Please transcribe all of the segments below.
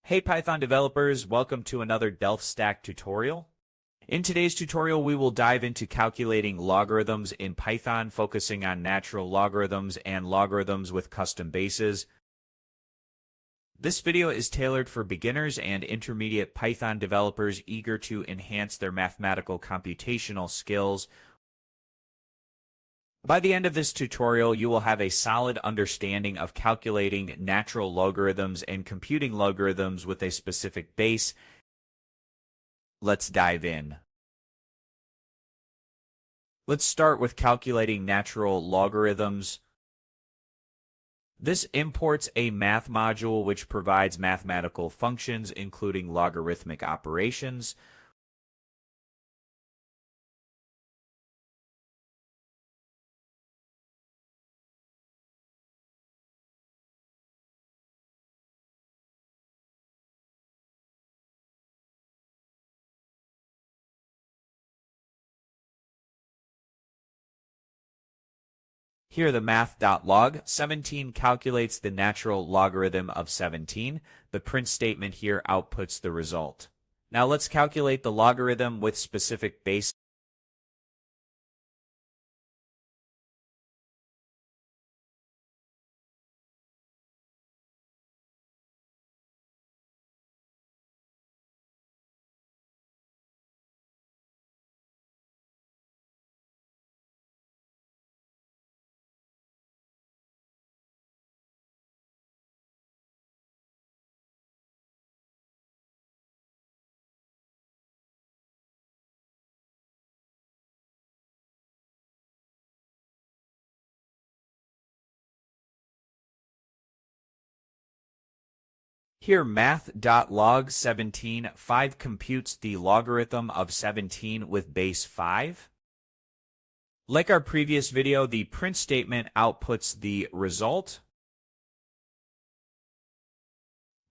Hey Python developers, welcome to another Delft Stack tutorial. In today's tutorial, we will dive into calculating logarithms in Python, focusing on natural logarithms and logarithms with custom bases. This video is tailored for beginners and intermediate Python developers eager to enhance their mathematical computational skills. By the end of this tutorial, you will have a solid understanding of calculating natural logarithms and computing logarithms with a specific base. Let's dive in. Let's start with calculating natural logarithms. This imports a math module which provides mathematical functions, including logarithmic operations. Here the math.log17 calculates the natural logarithm of 17. The print statement here outputs the result. Now let's calculate the logarithm with specific base. Here math.log17 5 computes the logarithm of 17 with base 5. Like our previous video, the print statement outputs the result.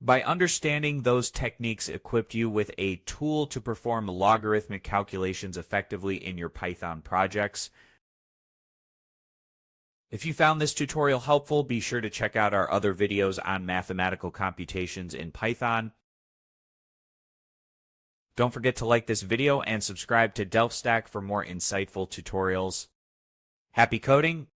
By understanding those techniques equipped you with a tool to perform logarithmic calculations effectively in your Python projects. If you found this tutorial helpful, be sure to check out our other videos on mathematical computations in Python. Don't forget to like this video and subscribe to Delft Stack for more insightful tutorials. Happy coding!